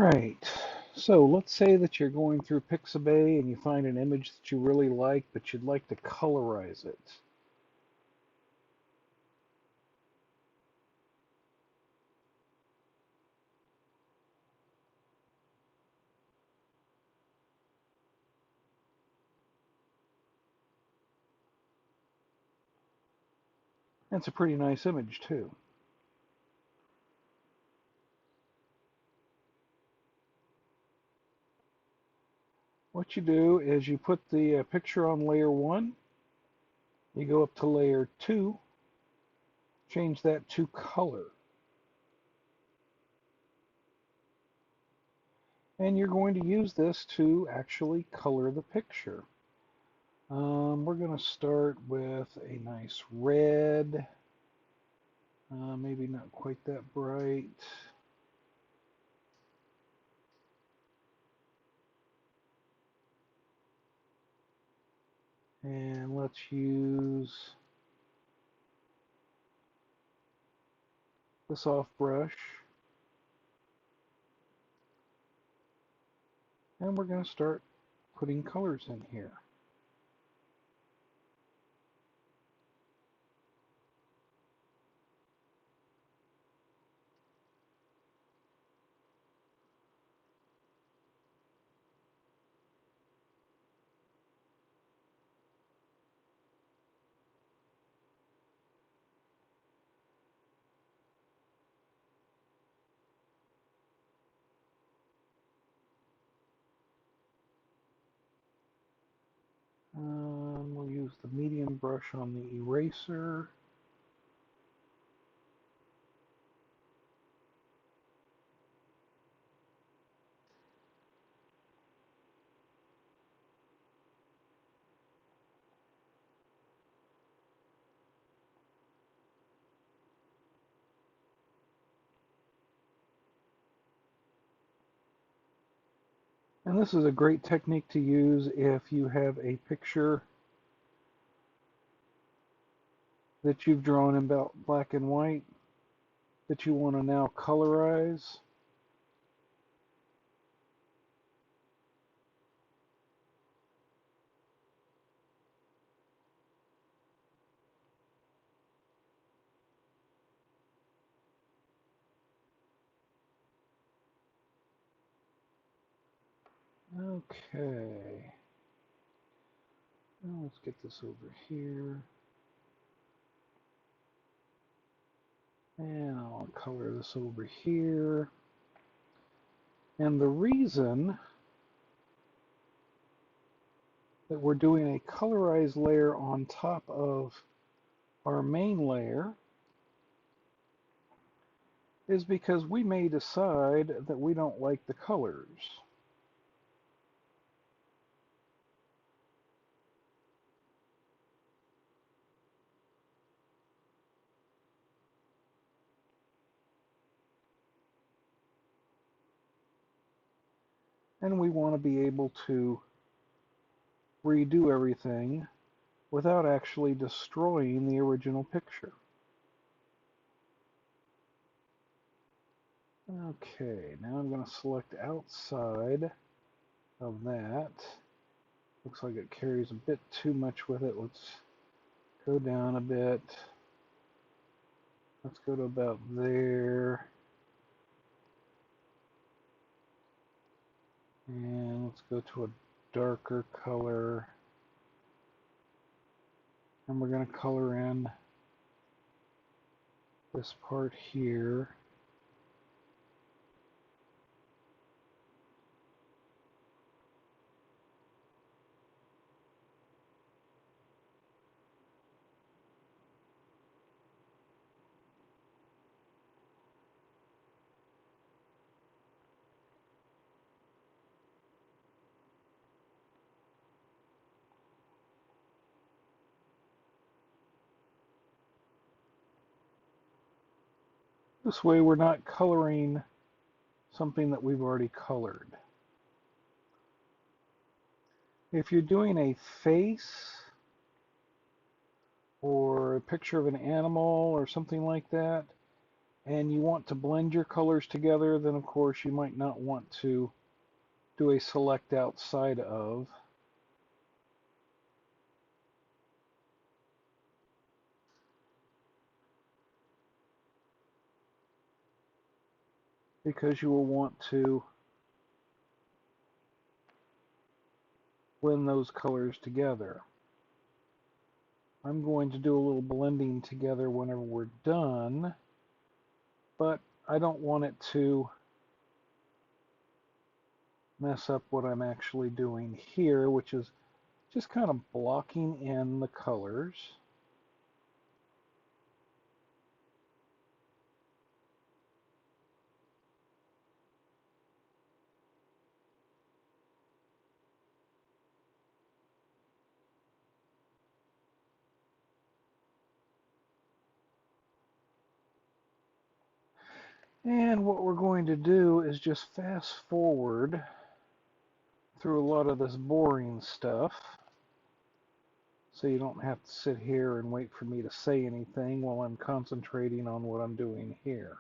right, so let's say that you're going through Pixabay and you find an image that you really like, but you'd like to colorize it. That's a pretty nice image too. What you do is you put the picture on layer 1, you go up to layer 2, change that to color, and you're going to use this to actually color the picture. We're going to start with a nice red, maybe not quite that bright. And let's use the soft brush. And we're going to start putting colors in here. We'll use the medium brush on the eraser. And this is a great technique to use if you have a picture that you've drawn in black and white that you want to now colorize. Okay. Now let's get this over here. And I'll color this over here. And the reason that we're doing a colorized layer on top of our main layer is because we may decide that we don't like the colors. And we want to be able to redo everything without actually destroying the original picture. Okay, now I'm going to select outside of that. Looks like it carries a bit too much with it. Let's go down a bit. Let's go to about there. And let's go to a darker color. And we're going to color in this part here. This way we're not coloring something that we've already colored. If you're doing a face or a picture of an animal or something like that, and you want to blend your colors together, then of course you might not want to do a select outside of, because you will want to blend those colors together. I'm going to do a little blending together whenever we're done, but I don't want it to mess up what I'm actually doing here, which is just kind of blocking in the colors. And what we're going to do is just fast forward through a lot of this boring stuff, so you don't have to sit here and wait for me to say anything while I'm concentrating on what I'm doing here.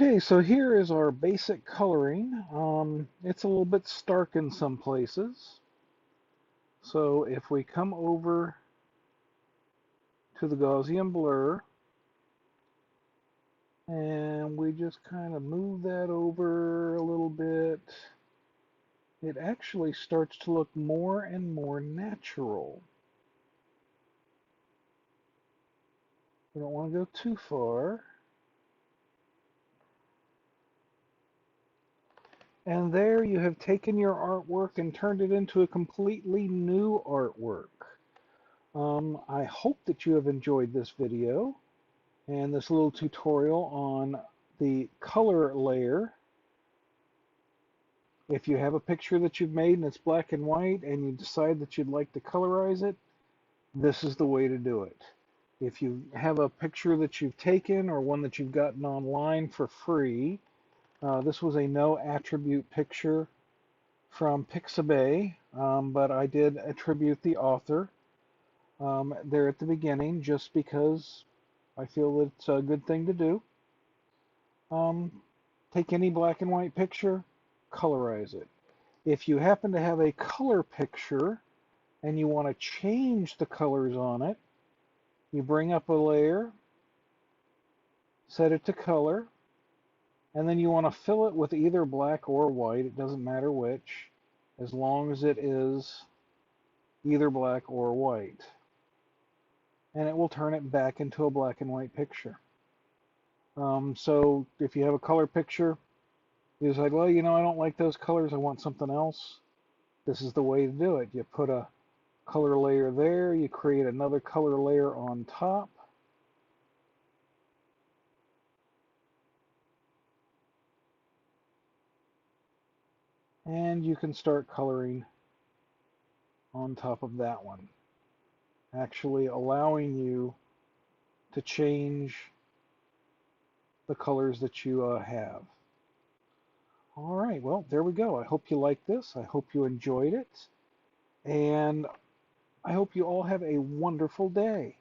Okay, so here is our basic coloring. It's a little bit stark in some places. So if we come over to the Gaussian blur and we just kind of move that over a little bit, it actually starts to look more and more natural. We don't want to go too far. And there you have taken your artwork and turned it into a completely new artwork. I hope that you have enjoyed this video and this little tutorial on the color layer. If you have a picture that you've made and it's black and white and you decide that you'd like to colorize it, this is the way to do it. If you have a picture that you've taken or one that you've gotten online for free, this was a no attribute picture from Pixabay, but I did attribute the author there at the beginning just because I feel it's a good thing to do. Take any black and white picture, colorize it. If you happen to have a color picture and you want to change the colors on it, you bring up a layer, set it to color, and then you want to fill it with either black or white, it doesn't matter which, as long as it is either black or white. And it will turn it back into a black and white picture. So if you have a color picture, you decide, well, you know, I don't like those colors, I want something else. This is the way to do it. You put a color layer there, you create another color layer on top, and you can start coloring on top of that one, actually allowing you to change the colors that you have. All right, well, there we go. I hope you liked this. I hope you enjoyed it. And I hope you all have a wonderful day.